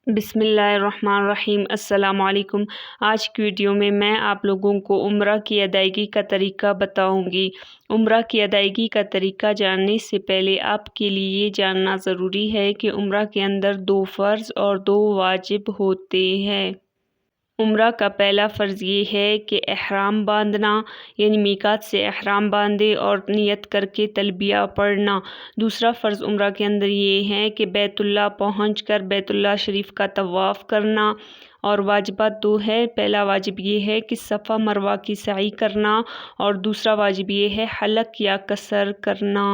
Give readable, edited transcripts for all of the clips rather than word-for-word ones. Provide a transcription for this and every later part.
بسم اللہ الرحمن الرحیم۔ السلام علیکم۔ آج کی ویڈیو میں آپ لوگوں کو عمرہ کی ادائیگی کا طریقہ بتاؤں گی۔ عمرہ کی ادائیگی کا طریقہ جاننے سے پہلے آپ کے لیے یہ جاننا ضروری ہے کہ عمرہ کے اندر 2 فرض اور 2 واجب ہوتے ہیں۔ عمرہ کا پہلا فرض یہ ہے کہ احرام باندھنا، یعنی میقات سے احرام باندھے اور نیت کر کے تلبیہ پڑھنا۔ دوسرا فرض عمرہ کے اندر یہ ہے کہ بیت اللہ پہنچ کر بیت اللہ شریف کا طواف کرنا، اور واجبات 2 ہے۔ پہلا واجب یہ ہے کہ صفا مروہ کی سعی کرنا، اور دوسرا واجب یہ ہے حلق یا قصر کرنا۔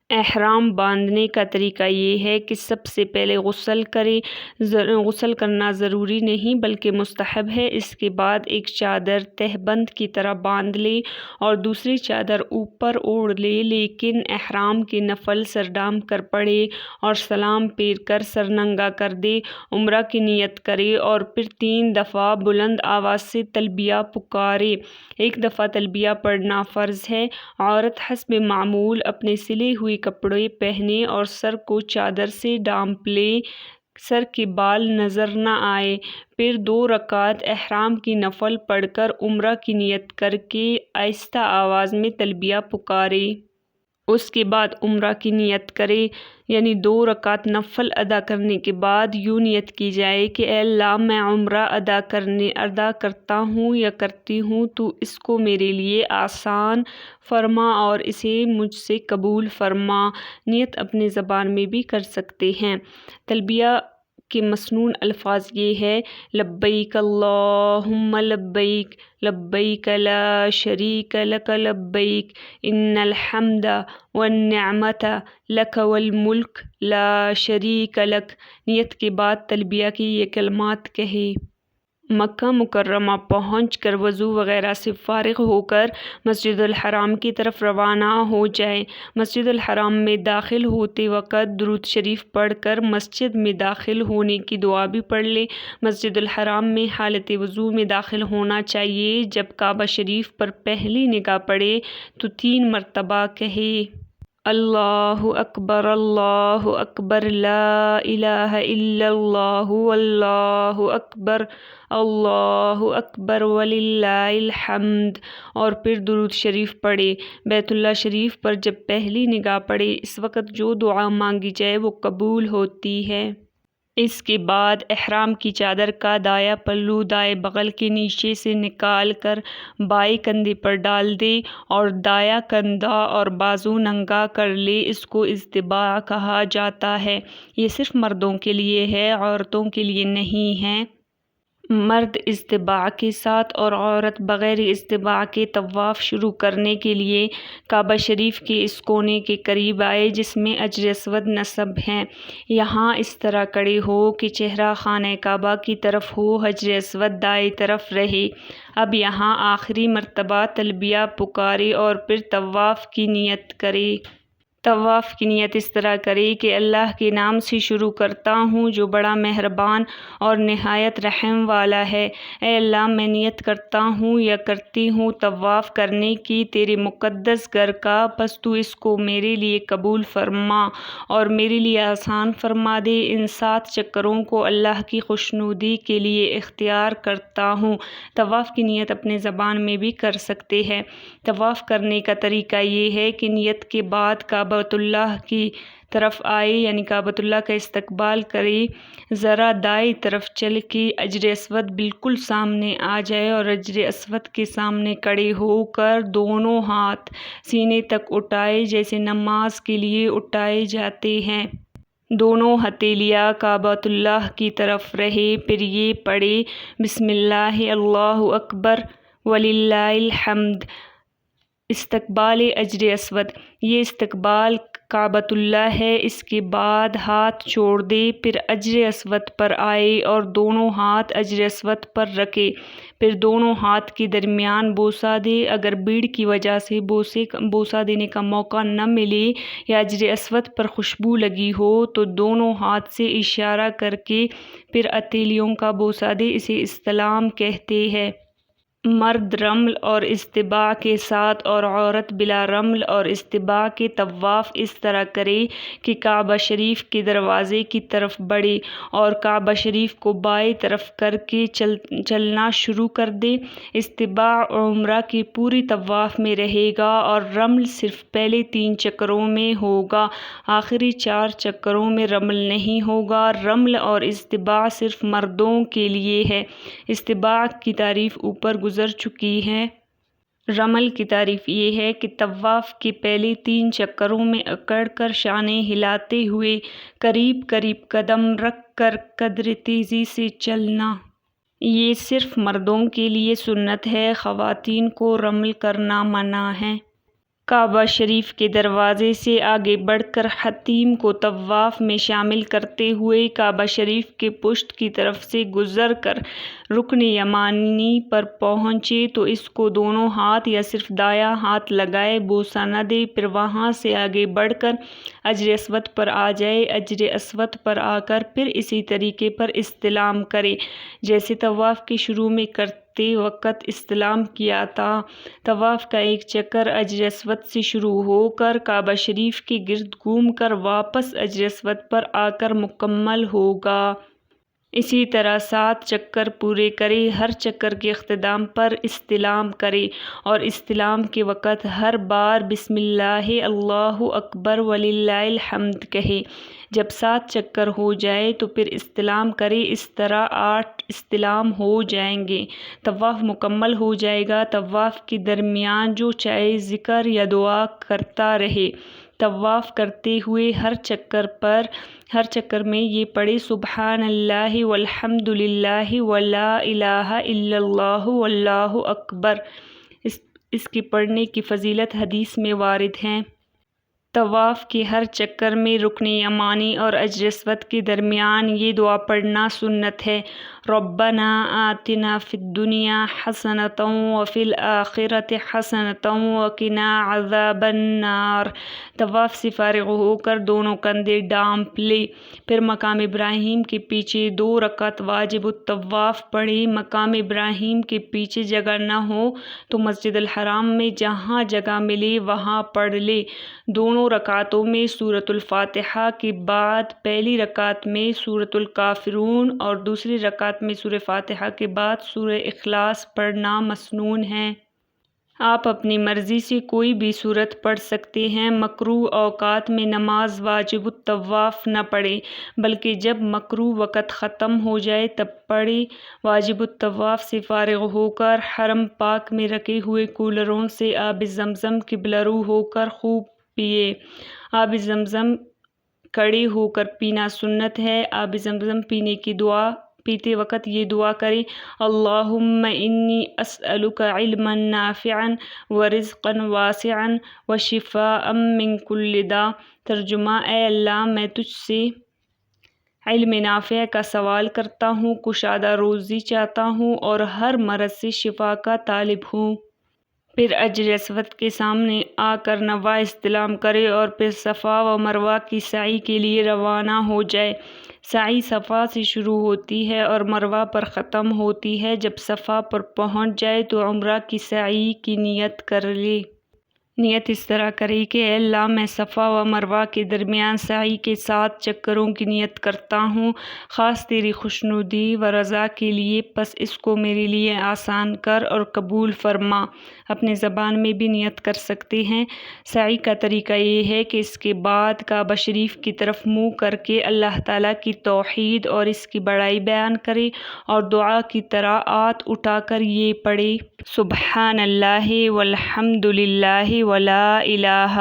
احرام باندھنے کا طریقہ یہ ہے کہ سب سے پہلے غسل کریں۔ غسل کرنا ضروری نہیں بلکہ مستحب ہے۔ اس کے بعد ایک چادر تہبند کی طرح باندھ لیں اور دوسری چادر اوپر اوڑھ لیں، لیکن احرام کے نفل سردام کر پڑھیں اور سلام پھیر کر سر ننگا کر دیں۔ عمرہ کی نیت کریں اور پھر 3 دفعہ بلند آواز سے تلبیہ پکاریں۔ 1 دفعہ تلبیہ پڑھنا فرض ہے۔ عورت حسب معمول اپنے سلے ہوئے کپڑے پہنے اور سر کو چادر سے ڈھانپ لے، سر کے بال نظر نہ آئے۔ پھر 2 رکعت احرام کی نفل پڑھ کر عمرہ کی نیت کر کے آہستہ آواز میں تلبیہ پکارے۔ اس کے بعد عمرہ کی نیت کرے، یعنی 2 رکعت نفل ادا کرنے کے بعد یوں نیت کی جائے کہ اے اللہ، میں عمرہ ادا کرتا ہوں یا کرتی ہوں، تو اس کو میرے لیے آسان فرما اور اسے مجھ سے قبول فرما۔ نیت اپنے زبان میں بھی کر سکتے ہیں۔ تلبیہ کے مسنون الفاظ یہ ہے: لبیک اللہم لبیک، لبیک لا شریک لک لبیک، ان الحمد والنعمت لک والملک لا شریک لک۔ نیت کے بعد تلبیہ کی یہ کلمات کہیں۔ مکہ مکرمہ پہنچ کر وضو وغیرہ سے فارغ ہو کر مسجد الحرام کی طرف روانہ ہو جائیں۔ مسجد الحرام میں داخل ہوتے وقت درود شریف پڑھ کر مسجد میں داخل ہونے کی دعا بھی پڑھ لیں۔ مسجد الحرام میں حالت وضو میں داخل ہونا چاہیے۔ جب کعبہ شریف پر پہلی نگاہ پڑے تو 3 مرتبہ کہیں: اللہ اکبر، لا الہ الا اللہ، واللہ اکبر، اللہ اکبر وللہ الحمد، اور پھر درود شریف پڑھے۔ بیت اللہ شریف پر جب پہلی نگاہ پڑے اس وقت جو دعا مانگی جائے وہ قبول ہوتی ہے۔ اس کے بعد احرام کی چادر کا دایاں پلو دائیں بغل کے نیچے سے نکال کر بائیں کندھے پر ڈال دیں اور دایاں کندھا اور بازو ننگا کر لیں۔ اس کو استباع کہا جاتا ہے۔ یہ صرف مردوں کے لیے ہے، عورتوں کے لیے نہیں ہے۔ مرد استباع کے ساتھ اور عورت بغیر استباع کے طواف شروع کرنے کے لیے کعبہ شریف کے اس کونے کے قریب آئے جس میں حجر اسود نصب ہے۔ یہاں اس طرح کھڑے ہو کہ چہرہ خانہ کعبہ کی طرف ہو، حجر اسود دائیں طرف رہے۔ اب یہاں آخری مرتبہ تلبیہ پکارے اور پھر طواف کی نیت کرے۔ طواف کی نیت اس طرح کرے کہ اللہ کے نام سے شروع کرتا ہوں جو بڑا مہربان اور نہایت رحم والا ہے۔ اے اللہ، میں نیت کرتا ہوں یا کرتی ہوں طواف کرنے کی تیرے مقدس گھر کا، پس تو اس کو میرے لیے قبول فرما اور میرے لیے آسان فرما دے۔ ان 7 چکروں کو اللہ کی خوشنودی کے لیے اختیار کرتا ہوں۔ طواف کی نیت اپنے زبان میں بھی کر سکتے ہیں۔ طواف کرنے کا طریقہ یہ ہے کہ نیت کے بعد کعبۃ اللہ کی طرف آئے، یعنی کعبۃ اللہ کا استقبال کرے، ذرا دائیں طرف چل کے حجر اسود بالکل سامنے آ جائے اور حجر اسود کے سامنے کھڑے ہو کر دونوں ہاتھ سینے تک اٹھائے جیسے نماز کے لیے اٹھائے جاتے ہیں۔ دونوں ہتھیلیاں کعبۃ اللہ کی طرف رہے، پھر یہ پڑھے: بسم اللہ، اللہ اکبر، وللہ الحمد۔ استقبال حجر اسود: یہ استقبال کعبۃ اللہ ہے۔ اس کے بعد ہاتھ چھوڑ دے، پھر حجر اسود پر آئے اور دونوں ہاتھ حجر اسود پر رکھے، پھر دونوں ہاتھ کے درمیان بوسہ دے۔ اگر بھیڑ کی وجہ سے بوسہ دینے کا موقع نہ ملے یا حجر اسود پر خوشبو لگی ہو تو دونوں ہاتھ سے اشارہ کر کے پھر ہتھیلیوں کا بوسہ دے۔ اسے استلام کہتے ہیں۔ مرد رمل اور استباع کے ساتھ اور عورت بلا رمل اور استباع کے طواف اس طرح کرے کہ کعبہ شریف کے دروازے کی طرف بڑھے اور کعبہ شریف کو بائیں طرف کر کے چلنا شروع کر دے۔ استباع عمرہ کے پورے طواف میں رہے گا اور رمل صرف پہلے 3 چکروں میں ہوگا، آخری 4 چکروں میں رمل نہیں ہوگا۔ رمل اور استباع صرف مردوں کے لیے ہے۔ استباع کی تعریف اوپر گزر چکی ہے۔ رمل کی تعریف یہ ہے کہ طواف کے پہلے 3 چکروں میں اکڑ کر شانے ہلاتے ہوئے قریب قریب قدم رکھ کر قدر تیزی سے چلنا۔ یہ صرف مردوں کے لیے سنت ہے، خواتین کو رمل کرنا منع ہے۔ کعبہ شریف کے دروازے سے آگے بڑھ کر حتیم کو طواف میں شامل کرتے ہوئے کعبہ شریف کے پشت کی طرف سے گزر کر رکن یمانی پر پہنچے تو اس کو دونوں ہاتھ یا صرف دایاں ہاتھ لگائے بوسہ نہ دے، پھر وہاں سے آگے بڑھ کر حجر اسود پر آ جائے، حجر اسود پر آ کر پھر اسی طریقے پر استلام کرے جیسے طواف کے شروع میں کرتے وقت استلام کیا تھا۔ طواف کا ایک چکر حجر اسود سے شروع ہو کر کعبہ شریف کے گرد گھوم کر واپس حجر اسود پر آ کر مکمل ہوگا۔ اسی طرح 7 چکر پورے کرے، ہر چکر کے اختتام پر استلام کرے اور استلام کے وقت ہر بار بسم اللہ اللہ اکبر وللہ الحمد کہے۔ جب 7 چکر ہو جائے تو پھر استلام کرے، اس طرح 8 استلام ہو جائیں گے، طواف مکمل ہو جائے گا۔ طواف کے درمیان جو چاہے ذکر یا دعا کرتا رہے۔ طواف کرتے ہوئے ہر چکر میں یہ پڑھے سبحان اللہ والحمد للہ ولا الہ الا اللہ واللہ اکبر۔ اس کے پڑھنے کی فضیلت حدیث میں وارد ہیں۔ طواف کے ہر چکر میں رکن یمانی اور حجر اسود کے درمیان یہ دعا پڑھنا سنت ہے: ربنا آتنا فی الدنیا حسنۃ وفی الآخرۃ حسنۃ وقنا عذاب النار۔ طواف سے فارغ ہو کر دونوں کندھے ڈانپ لے، پھر مقام ابراہیم کے پیچھے 2 رکعت واجب الطواف پڑھے۔ مقام ابراہیم کے پیچھے جگہ نہ ہو تو مسجد الحرام میں جہاں جگہ ملے وہاں پڑھ لے۔ دونوں رکعتوں میں سورۃ الفاتحہ کے بعد پہلی رکعت میں سورۃ الکافرون اور دوسری رکعت میں سورہ فاتحہ کے بعد سورہ اخلاص پڑھنا مسنون ہے۔ آپ اپنی مرضی سے کوئی بھی سورت پڑھ سکتے ہیں۔ مکروہ اوقات میں نماز واجب الطواف نہ پڑھیں بلکہ جب مکروہ وقت ختم ہو جائے تب پڑھیں۔ واجب الطواف سے فارغ ہو کر حرم پاک میں رکھے ہوئے کولروں سے آب زمزم قبلہ رو ہو کر خوب پیے۔ آب زمزم کھڑے ہو کر پینا سنت ہے۔ آب زمزم پیتے وقت یہ دعا کریں: اللہم انی اسألک علما نافعا ورزقا واسعا وشفاء من کل داء۔ ترجمہ: اے اللہ، میں تجھ سے علم نافع کا سوال کرتا ہوں، کشادہ روزی چاہتا ہوں اور ہر مرض سے شفا کا طالب ہوں۔ پھر حجر اسود کے سامنے آ کر نواح استلام کرے اور پھر صفا و مروہ کی سعی کے لیے روانہ ہو جائے۔ سعی صفا سے شروع ہوتی ہے اور مروہ پر ختم ہوتی ہے۔ جب صفا پر پہنچ جائے تو عمرہ کی سعی کی نیت کر لے۔ نیت اس طرح کرے کہ اے اللہ، میں صفا و مروہ کے درمیان سعی کے 7 چکروں کی نیت کرتا ہوں، خاص تیری خوشنودی و رضا کے لیے، پس اس کو میرے لیے آسان کر اور قبول فرما۔ اپنے زبان میں بھی نیت کر سکتے ہیں۔ سعی کا طریقہ یہ ہے کہ اس کے بعد کعبہ شریف کی طرف منہ کر کے اللہ تعالیٰ کی توحید اور اس کی بڑائی بیان کرے اور دعا کی طرح ہاتھ اٹھا کر یہ پڑھے: سبحان اللہ والحمد للہ ولا الہ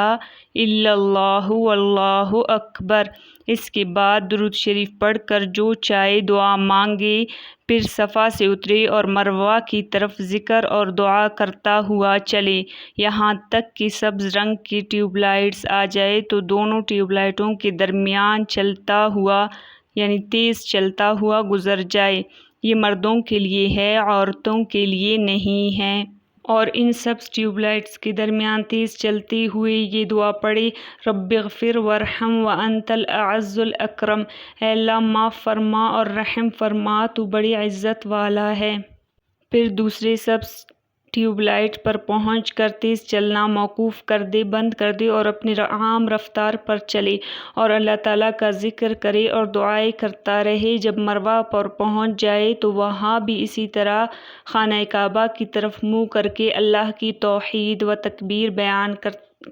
الا اللہ واللہ اکبر۔ اس کے بعد درود شریف پڑھ کر جو چاہے دعا مانگے، پھر صفا سے اترے اور مروہ کی طرف ذکر اور دعا کرتا ہوا چلے یہاں تک کہ سبز رنگ کی ٹیوب لائٹس آ جائے تو دونوں ٹیوب لائٹوں کے درمیان تیز چلتا ہوا گزر جائے۔ یہ مردوں کے لیے ہے، عورتوں کے لیے نہیں ہے۔ اور ان سبز ٹیوب لائٹس کے درمیان تیز چلتے ہوئے یہ دعا پڑھے: رب اغفر وارحم وانت الاعز الاکرم۔ اے اللہ، معاف فرما اور رحم فرما، تو بڑی عزت والا ہے۔ پھر دوسرے سبز ٹیوب لائٹ پر پہنچ کر تیز چلنا موقوف کر دے، بند کر دے اور اپنی عام رفتار پر چلے اور اللہ تعالیٰ کا ذکر کرے اور دعائیں کرتا رہے۔ جب مروہ پر پہنچ جائے تو وہاں بھی اسی طرح خانہ کعبہ کی طرف منہ کر کے اللہ کی توحید و تکبیر بیان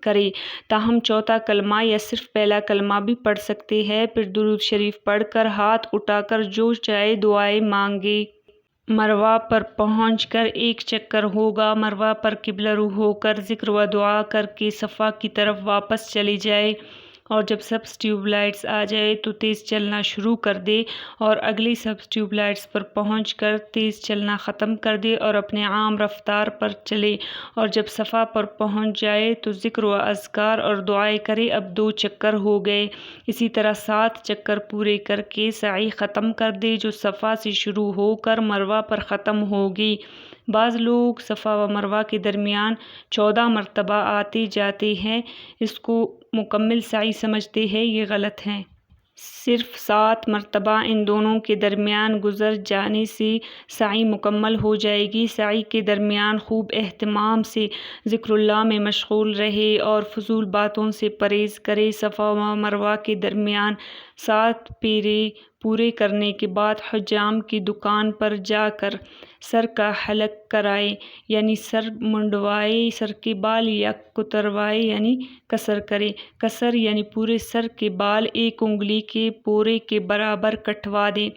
کرے۔ تاہم چوتھا کلمہ یا صرف پہلا کلمہ بھی پڑھ سکتے ہیں، پھر درود شریف پڑھ کر ہاتھ اٹھا کر جو چاہے دعائیں مانگے۔ مروہ پر پہنچ کر ایک چکر ہوگا، مروہ پر قبلہ رو ہو کر ذکر و دعا کر کے صفا کی طرف واپس چلے جائے اور جب سبز ٹیوب لائٹس آ جائے تو تیز چلنا شروع کر دے اور اگلی سبز ٹیوب لائٹس پر پہنچ کر تیز چلنا ختم کر دے اور اپنے عام رفتار پر چلے اور جب صفا پر پہنچ جائے تو ذکر و اذکار اور دعائیں کرے۔ اب 2 چکر ہو گئے، اسی طرح 7 چکر پورے کر کے سعی ختم کر دے جو صفا سے شروع ہو کر مروہ پر ختم ہوگی۔ بعض لوگ صفا و مروہ کے درمیان 14 مرتبہ آتے جاتے ہیں، اس کو مکمل سعی سمجھتے ہیں، یہ غلط ہے۔ صرف 7 مرتبہ ان دونوں کے درمیان گزر جانے سے سعی مکمل ہو جائے گی۔ سعی کے درمیان خوب اہتمام سے ذکر اللہ میں مشغول رہے اور فضول باتوں سے پرہیز کرے۔ صفا و مروہ کے درمیان 7 پھیرے پورے کرنے کے بعد حجام کی دکان پر جا کر سر کا حلق کرائے یعنی سر منڈوائے، سر کے بال یا کتروائے یعنی قصر کرے۔ قصر یعنی پورے سر کے بال 1 انگلی کے پورے کے برابر کٹوا دیں۔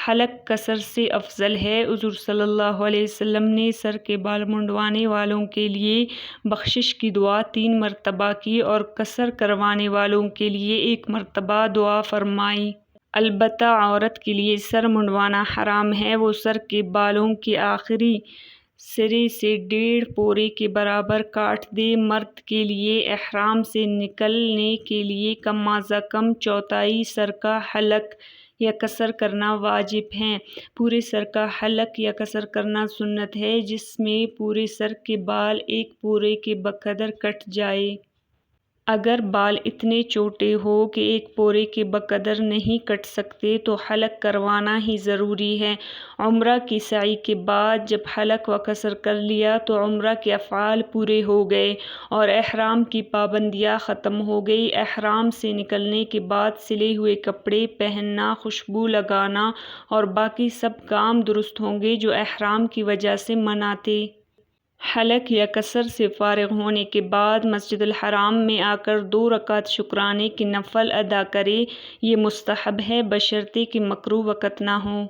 حلق قصر سے افضل ہے۔ حضور صلی اللہ علیہ وسلم نے سر کے بال منڈوانے والوں کے لیے بخشش کی دعا 3 مرتبہ کی اور قصر کروانے والوں کے لیے 1 مرتبہ دعا فرمائی۔ البتہ عورت کے لیے سر منڈوانا حرام ہے، وہ سر کے بالوں کے آخری سرے سے 1.5 پورے کے برابر کاٹ دے۔ مرد کے لیے احرام سے نکلنے کے لیے کم از کم چوتھائی سر کا حلق یا قصر کرنا واجب ہے۔ پورے سر کا حلق یا قصر کرنا سنت ہے، جس میں پورے سر کے بال 1 پورے کے بقدر کٹ جائے۔ اگر بال اتنے چھوٹے ہوں کہ 1 پورے کے بقدر نہیں کٹ سکتے تو حلق کروانا ہی ضروری ہے۔ عمرہ کی سعی کے بعد جب حلق و قصر کر لیا تو عمرہ کے افعال پورے ہو گئے اور احرام کی پابندیاں ختم ہو گئی۔ احرام سے نکلنے کے بعد سلے ہوئے کپڑے پہننا، خوشبو لگانا اور باقی سب کام درست ہوں گے جو احرام کی وجہ سے منع تھے۔ حلق یا قصر سے فارغ ہونے کے بعد مسجد الحرام میں آ کر 2 رکعت شکرانے کی نفل ادا کرے، یہ مستحب ہے بشرطے کہ مکروہ وقت نہ ہو۔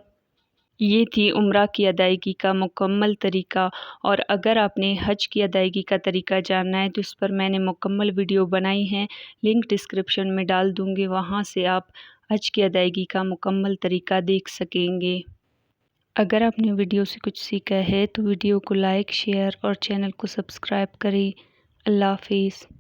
یہ تھی عمرہ کی ادائیگی کا مکمل طریقہ، اور اگر آپ نے حج کی ادائیگی کا طریقہ جاننا ہے تو اس پر میں نے مکمل ویڈیو بنائی ہے، لنک ڈسکرپشن میں ڈال دوں گی، وہاں سے آپ حج کی ادائیگی کا مکمل طریقہ دیکھ سکیں گے۔ اگر آپ نے ویڈیو سے کچھ سیکھا ہے تو ویڈیو کو لائک، شیئر اور چینل کو سبسکرائب کریں۔ اللہ حافظ۔